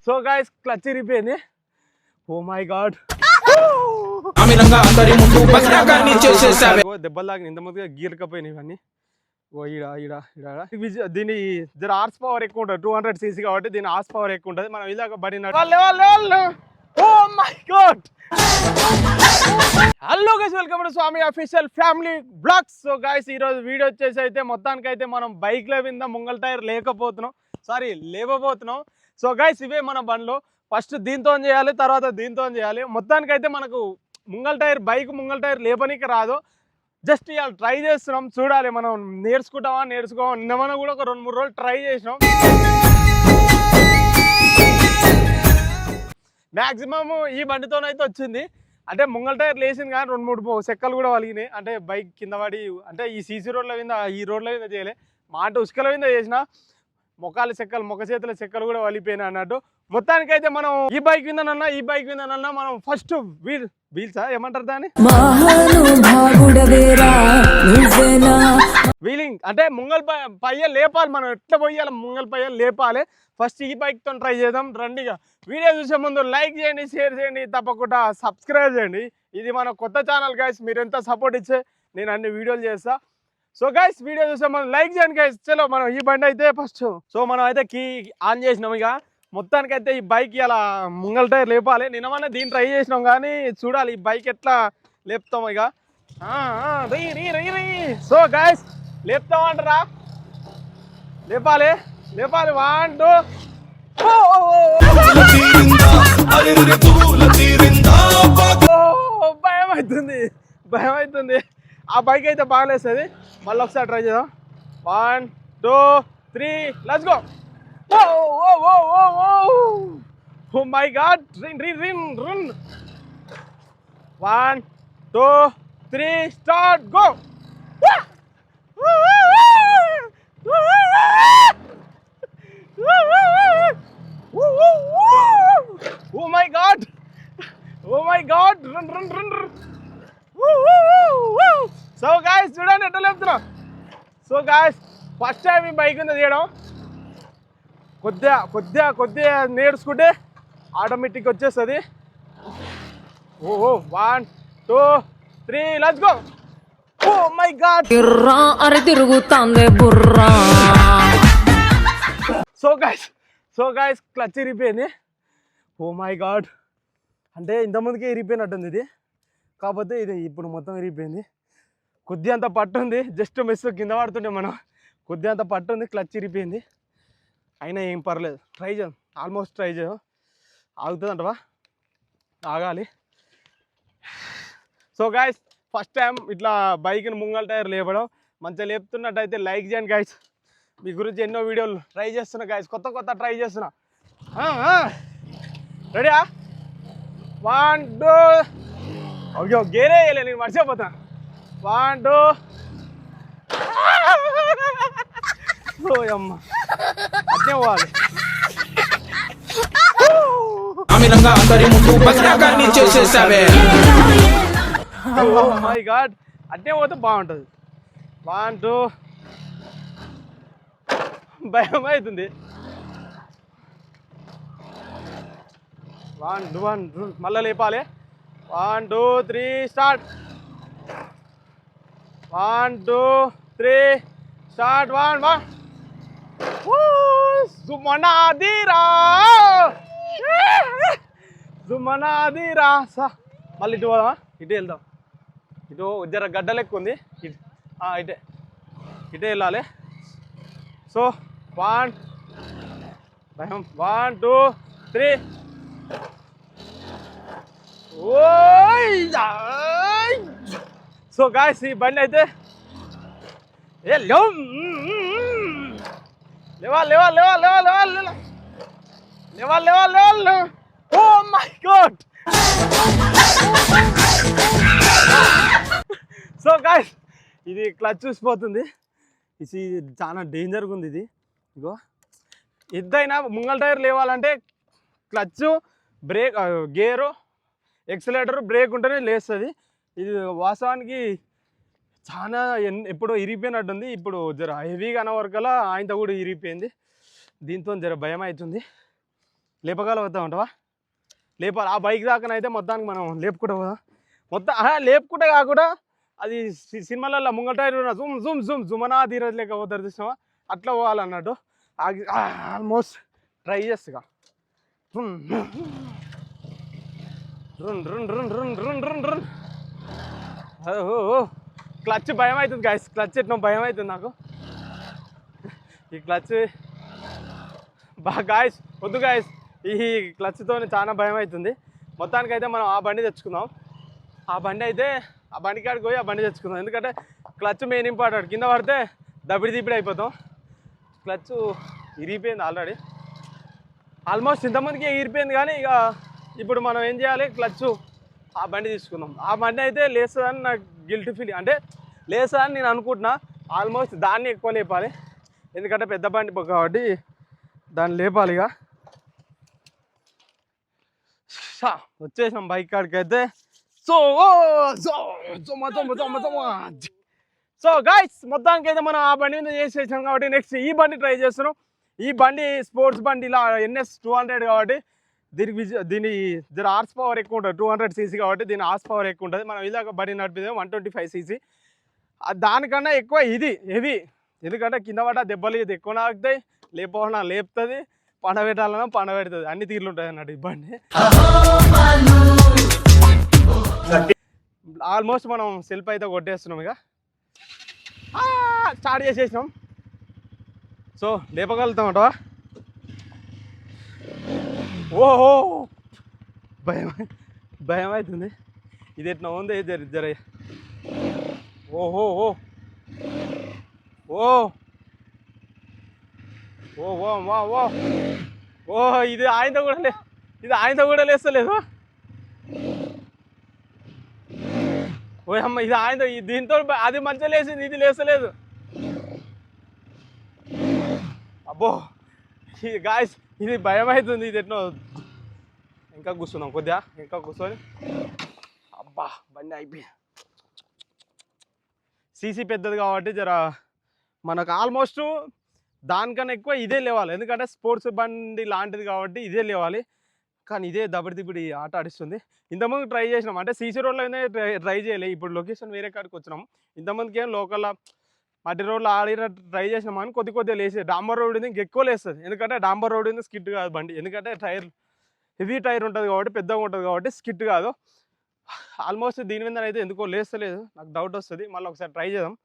So guys clutch ఇరిగిపోయింది. Oh my God, దెబ్బలు తాగిన ఇంత ముందుగా గీరకపోయినాయి ఇవన్నీ. ఓ దీని జర హార్స్ పవర్ ఎక్కువ ఉంటుంది, 200 cc కాబట్టి దీని హార్స్ పవర్ ఎక్కువ ఉంటుంది. మనం ఇలాగ పడిన oh my God. Hello guys, welcome to Swami official family blogs. So guys ఈరోజు వీడియో వచ్చేసి అయితే మొత్తానికి అయితే మనం బైక్ల మీద ముంగల్ టైర్ లేవబోతున్నాం. సో గైస్ ఇవే మన బండ్లు. ఫస్ట్ దీంతో చేయాలి, తర్వాత దీంతో చేయాలి. మొత్తానికి అయితే మనకు బైక్ ముంగల్ టైర్ లేపనికి రాదు. జస్ట్ ఇవాళ ట్రై చేస్తున్నాం, చూడాలి మనం నేర్చుకోవడం. నిన్న మనం కూడా ఒక 2-3 రోజులు ట్రై చేసినాం. మ్యాక్సిమం ఈ బండితోనైతే వచ్చింది. అంటే ముంగల్ టైర్ లేచింది కానీ 2-3 చెక్కలు కూడా వలిగినాయి. అంటే బైక్ కింద పడి, అంటే ఈ సీసీ రోడ్ల మీద, ఈ రోడ్ల మీద చేయలే, మాట ఉసుకల మీద చేసిన మొక్క చేతుల చెక్కలు కూడా వలిపోయినాయి అన్నట్టు. మొత్తానికైతే మనం ఈ బైక్ విందనన్నా మనం ఫస్ట్ వీల్సా ఏమంటారు దాన్ని, వీలింగ్ అంటే ముంగల్ పయ్య లేపాలి. మనం ఎట్లా పోయాలి, ముంగల్ పయ్య లేపాలి. ఫస్ట్ ఈ బైక్ తో ట్రై చేద్దాం రండిగా. వీడియో చూసే ముందు లైక్ చేయండి, షేర్ చేయండి, తప్పకుండా సబ్స్క్రైబ్ చేయండి. ఇది మన కొత్త ఛానల్ గైస్, మీరు ఎంత సపోర్ట్ ఇచ్చే నేను అన్ని వీడియోలు చేస్తా. సో గైస్ వీడియో చూసే మనం లైక్ చేయండి గైస్. చలో మనం ఈ బండి అయితే ఫస్ట్ మనం అయితే కీ ఆన్ చేసినాం. ఇక మొత్తానికైతే ఈ బైక్ ఇలా ముంగల్ టైర్ లేపాలి. నిన్నమన్నా దీన్ని ట్రై చేసినాం కానీ చూడాలి ఈ బైక్ ఎట్లా లేపుతాం. ఇక సో గైస్ లేపుతామంటారా, లేపాలి 1 2. భయం అవుతుంది. ఆ బైక్ అయితే బాగలేస్తుంది. మళ్ళీ ఒకసారి ట్రై చేద్దాం. 1 2 3 let's go. Oh my god, run 1 2 3 start go. Oh my god, run. So guys చూడండి ఎట్లా లేపుతున్నా. సో గాయస్ ఫస్ట్ టైం ఈ బైక్ ఉంది తీయడం. కొద్దిగా నేర్చుకుంటే ఆటోమేటిక్ వచ్చేస్తుంది. 1 2 3 let's go. Oh my god, తిరుగుతాందే బుర్రా. సో గైస్ క్లచ్ ఇరిగిపోయింది. ఓ మై గాడ్, అంటే ఇంతమందికి ఇరిగిపోయినట్టుంది ఇది. కాకపోతే ఇది ఇప్పుడు మొత్తం ఇరిగిపోయింది. కొద్దిగా అంత పట్టుంది, జస్ట్ మిస్ కింద పడుతుంటే మనం. కొద్దిగా అంత పట్టుంది, క్లచ్ ఇరిగిపోయింది. అయినా ఏం పర్లేదు, ట్రై చేద్దాం. ఆల్మోస్ట్ ట్రై చేద్దాం. ఆగుతుంది అంటవా, ఆగాలి. సో గైస్ ఫస్ట్ టైం ఇట్లా బైక్ని ముంగల్ టైర్ లేపడం. మంచిగా లేపుతున్నట్టయితే లైక్ చేయండి గైస్. మీ గురించి ఎన్నో వీడియోలు ట్రై చేస్తున్నా గైస్, కొత్త ట్రై చేస్తున్నా. రెడీయా? 1 2. ఓకే గేరే వేయలే, నేను మర్చిపోతా. 1 2. అమ్మ అట్నే పోవాలి. మై గాడ్, అట్నే పోతే బాగుంటుంది. 1 2. భయం అవుతుంది. 1 2 మళ్ళీ లేపాలి. 1 2 3 స్టార్ట్. 1 2 3 స్టార్ట్. 1 1 సుమనాదిరా. మళ్ళీ ఇటు పోదామా, ఇటే వెళ్దాం. ఇటు జర గడ్డ లెక్క ఉంది, ఇటే వెళ్ళాలి. సో 1 2 3. సో గాయస్ ఈ బండి అయితే లేవాలి. Oh my god. So guys ఇది క్లచ్ చూసిపోతుంది. ఇది చాలా డేంజర్గా ఉంది ఇది. ఇగో ఎద్దైనా ముంగల్ టైర్ లేవాలంటే clutch, brake, gear, accelerator, brake ఉంటేనే లేస్తుంది. ఇది వాస్తవానికి చాలా ఎప్పుడో ఇరిగిపోయినట్టుంది. ఇప్పుడు జర హెవీగా అన్న వరకల్లా ఆయనతో కూడా ఇరిగిపోయింది. దీంతో జర భయం అవుతుంది. లేపగలుగుతా ఉంటావా? లేపాలి. ఆ బైక్ దాకానైతే మొత్తానికి మనం లేపుకుంటా పోదాం. మొత్తం లేపుకుంటే కాకుండా అది సినిమాలలో ముంగట జూమ్ జూమ్ జూమ్ జుమనా ధీరజ్ లేక పోతారు చూసినావా, అట్లా పోవాలన్నట్టు. ఆల్మోస్ట్ ట్రై చేస్తుగా. Run run run run run run run. Oh clutch భయం అవుతుంది గాయస్. క్లచ్ ఎట్లా భయం అవుతుంది నాకు. ఈ క్లచ్ గాయస్ వద్దు గాయస్, ఈ క్లచ్తో చాలా భయం అవుతుంది. మొత్తానికైతే మనం ఆ బండి తెచ్చుకుందాం. ఆ బండి కాడికి పోయి ఆ బండి తెచ్చుకుందాం. ఎందుకంటే క్లచ్ మెయిన్ ఇంపార్టెంట్. కింద పడితే దబ్బిడి దిబ్బడి అయిపోతాం. క్లచ్ ఇరిగిపోయింది ఆల్రెడీ. ఆల్మోస్ట్ ఇంతమందికి ఇరిగిపోయింది. కానీ ఇక ఇప్పుడు మనం ఏం చేయాలి, క్లచ్ ఆ బండి తీసుకుందాం. ఆ బండి అయితే లేస్తుందని నాకు గిల్టీ ఫీలింగ్. అంటే లేస్తుందని నేను అనుకుంటున్నా. ఆల్మోస్ట్ దాన్ని ఎక్కువ లేపాలి, ఎందుకంటే పెద్ద బండి కాబట్టి దాన్ని లేపాలి. ఇక వచ్చేసాం బైక్ కాడికి అయితే. సో గాయ్స్ మొత్తానికి అయితే మనం ఆ బండి మీద చేసేసాం కాబట్టి నెక్స్ట్ ఈ బండి ట్రై చేస్తున్నాం. ఈ బండి స్పోర్ట్స్ బండి, ఇలా NS 200 కాబట్టి దీని జర హార్స్ పవర్ ఎక్కువ ఉంటుంది. 200 cc కాబట్టి దీని హార్స్ పవర్ ఎక్కువ ఉంటుంది. మనం ఇలాగ బండి నడిపితే 125 cc. దానికన్నా ఎక్కువ ఇది హెవీ. ఎందుకంటే కింద పడ్డ దెబ్బలు ఇది ఎక్కువ నాకుతాయి, లేపన్నా లేపుతుంది, పండబెట్టాలన్నా పండబెడుతుంది, అన్ని తీర్లు ఉంటాయి అన్నట్టు ఈ బండి. ఆల్మోస్ట్ మనం సెల్ఫ్ అయితే కొట్టేస్తున్నాం. ఇక స్టార్ట్ చేసేసినాం. సో లేపగలుగుతామంటవా? ఓహో భయం అవుతుంది. ఇది ఎట్లా ఉంది జర. ఓహో ఓ ఓ ఓ వా ఓ ఓ ఇది ఆయనతో కూడా లేస్తలేదు. ఓ అమ్మ, ఇది ఆయన దీంతో అది మంచిగా లేచింది, ఇది లేస్తలేదు. అబ్బో గాయస్ ఇది భయం అవుతుంది. ఇది ఎట్లా ఇంకా కూర్చున్నాం కొద్దిగా, ఇంకా కూర్చొని. అబ్బా బండి అయిపోయి సీసీ పెద్దది కాబట్టి జర మనకు ఆల్మోస్ట్ దానికన్నా ఎక్కువ ఇదే లేవాలి. ఎందుకంటే స్పోర్ట్స్ బండి లాంటిది కాబట్టి ఇదే లేవాలి. కానీ ఇదే దబడి దిబ్బడి ఆట ఆడిస్తుంది. ఇంతకుముందు ట్రై చేసినాం, అంటే సీసీ రోడ్లో అయినా ట్రై చేయలేదు. ఇప్పుడు లొకేషన్ వేరే కాడికి వచ్చినాం. ఇంతమందికి ఏం లోకల్లో మట్టి రోడ్లో ఆడిన ట్రై చేసినాం అని కొద్దిగా లేసేది. డాంబర్ రోడ్ ఉంది ఇంకెక్కువ లేస్తుంది. ఎందుకంటే డాంబర్ రోడ్ ఉంది స్కిట్ కాదు బండి. ఎందుకంటే టైర్ హెవీ టైర్ ఉంటుంది కాబట్టి, పెద్దగా ఉంటుంది కాబట్టి స్కిట్ కాదు. ఆల్మోస్ట్ దీని మీద అయితే ఎందుకో లేస్తలేదు, నాకు డౌట్ వస్తుంది. మళ్ళీ ఒకసారి ట్రై చేద్దాం.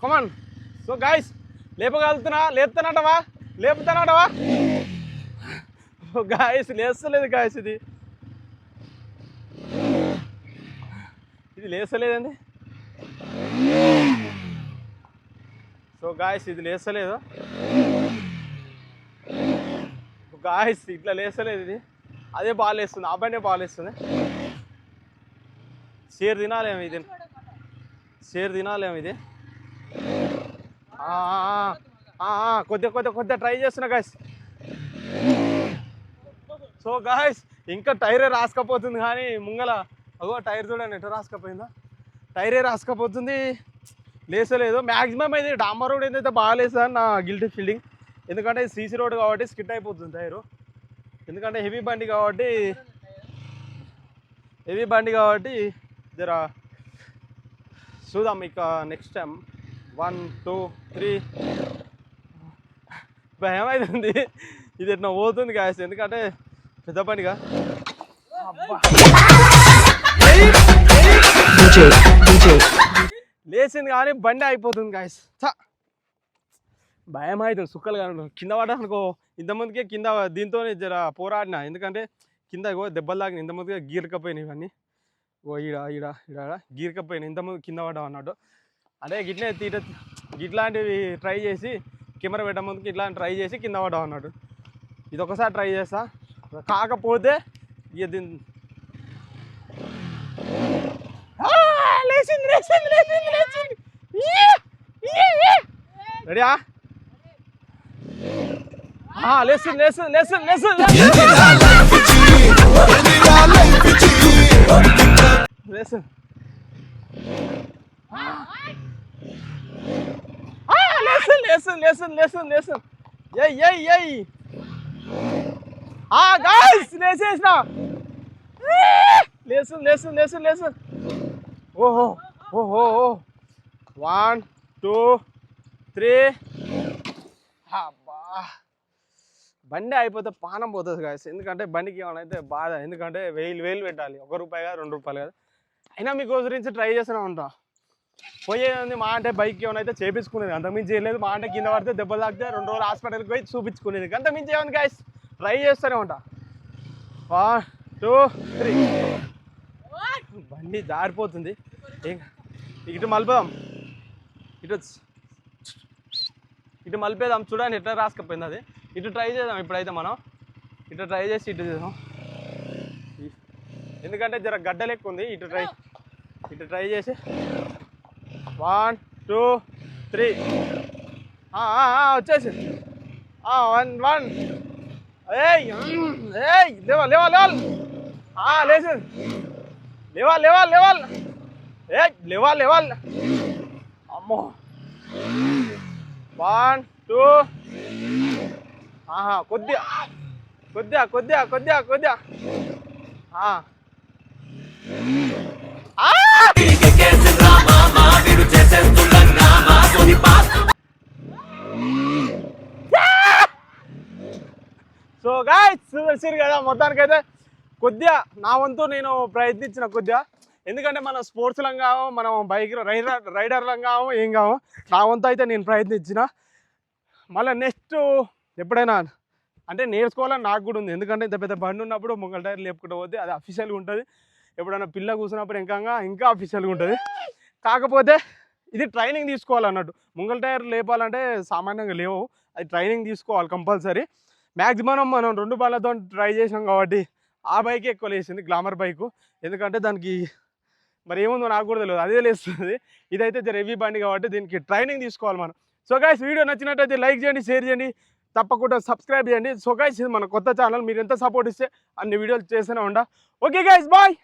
కమాన్. సో గాయస్ లేపుతానటవా గాయస్ లేస్తలేదు గాయస్. ఇది లేస్తలేదండి. సో గాయస్ ఇది లేస్తలేదు గాయస్, ఇట్లా లేస్తలేదు. ఇది అదే బాల్ వేస్తుంది, ఆ బండే బాల్ వేస్తుంది. షేర్ తినాలేము ఇది. కొద్దిగా ట్రై చేస్తున్నా గాయస్. సో గాయస్ ఇంకా టైరే రాసుకపోతుంది. కానీ ముంగల అగో టైర్ చూడండి ఎట్లా రాసుకపోయిందో. టైరే రాసుకపోతుంది, లేసలేదు. మ్యాక్సిమం అయితే డాంబర్ రోడ్ ఏదైతే బాగా లేస్తుందని నా గిల్టీ ఫీలింగ్. ఎందుకంటే సీసీ రోడ్ కాబట్టి స్కిట్ అయిపోతుంది టైరు. ఎందుకంటే హెవీ బండి కాబట్టి జర చూద్దాం. ఇక నెక్స్ట్ టైం 1 2 3 భయం అవుతుంది. ఇది ఎట్లా పోతుంది గాయస్, ఎందుకంటే పెద్ద బండిగా. లేచింది కానీ బండి అయిపోతుంది గాయస్. భయం అవుతుంది. సుక్కలు కానీ కింద పడ్డానుకో. ఇంతమందికే కింద దీంతో జర పోరాడినా, ఎందుకంటే కింద దెబ్బలు తాగిన. ఇంతమందిగా గీరకపోయినాయి ఇవన్నీ. ఈడ గీరకపోయినాయి. ఇంతమంది కింద పడ్డాం అన్నట్టు. అదే గిట్లాంటివి ట్రై చేసి కెమెరా పెట్టమందుకు ఇట్లాంటి ట్రై చేసి కింద పడ్డాం అన్నట్టు. ఇది ఒకసారి ట్రై చేస్తా. కాకపోతే ఇక దీన్ని రెడీయా? లేస్తుంది. లేస్తుంది ఏయ్ గాయ్స్ లేసేసిన లేస్తుంది ఓహో 1 2 3 అబ్బా బండి అయిపోతే పానం పోతుంది గాయస్. ఎందుకంటే బండికి ఏమైనా అయితే బాధ, ఎందుకంటే 1000 పెట్టాలి, ₹1 కాదు ₹2 కాదు. అయినా మీకు గురించి ట్రై చేస్తూనే ఉంటా. పోయేది మా అంటే బైక్ ఏమైనా అయితే చేపించుకునేది, అంతకుమించి చేయలేదు. మా అంటే కింద పడితే దెబ్బలు తాకితే 2 రోజులు హాస్పిటల్కి పోయి చూపించుకునేది, అంతకుమించి ఏమైంది గాయస్. ట్రై చేస్తూనే ఉంటా. 1 2 3 బండి జారిపోతుంది. ఇటు మలిపేదాం, ఇటు మలిపేదాం. చూడండి ఎట్లా రాసుకపోయింది అది. ఇటు ట్రై చేద్దాం ఇప్పుడైతే మనం. ఇటు ట్రై చేసి ఇటు చేద్దాం, ఎందుకంటే జర గడ్డలు ఎక్కువ ఉంది. ఇటు ట్రై చేసి 1 2 3 వచ్చేసి 1 ఏయ్ లేవాలి లేచి లేవాలి అమ్మో. 1 2 కొద్దిగా సో గాయ్స్ చూసారు కదా, మొత్తానికైతే కొద్దిగా నా వంతు నేను ప్రయత్నించిన కొద్దిగా. ఎందుకంటే మన స్పోర్ట్స్ లంగా మనం బైక్ రైడర్ లంగా ఏం కావు. నా వంతు అయితే నేను ప్రయత్నించిన. మళ్ళీ నెక్స్ట్ ఎప్పుడైనా అంటే నేర్చుకోవాలని నాకు కూడా ఉంది. ఎందుకంటే ఇంత పెద్ద బండి ఉన్నప్పుడు ముంగల్ టైర్ లేపుకుంటూ పోతే అది అఫీషియల్గా ఉంటుంది. ఎప్పుడైనా పిల్ల కూర్చున్నప్పుడు ఇంకా అఫీషియల్గా ఉంటుంది. కాకపోతే ఇది ట్రైనింగ్ తీసుకోవాలన్నట్టు. ముంగల్ టైర్ లేపాలంటే సామాన్యంగా లేవు, అది ట్రైనింగ్ తీసుకోవాలి కంపల్సరీ. మ్యాక్సిమం మనం 2 బాళ్ళతో ట్రై చేసినాం కాబట్టి ఆ బైకే ఎక్కువ లేచింది, గ్లామర్ బైకు. ఎందుకంటే దానికి మరి ఏముందో నాకు కూడా తెలియదు, అదే లేస్తుంది. ఇదైతే హెవీ బండి కాబట్టి దీనికి ట్రైనింగ్ తీసుకోవాలి మనం. సో గైస్ వీడియో నచ్చినట్టయితే లైక్ చేయండి, షేర్ చేయండి, తప్పకుండా సబ్స్క్రైబ్ చేయండి. సో గైస్ ఇది మన కొత్త ఛానల్, మీరు ఎంత సపోర్ట్ ఇస్తే అన్ని వీడియోలు చేస్తూనే ఉంటా. Okay guys bye.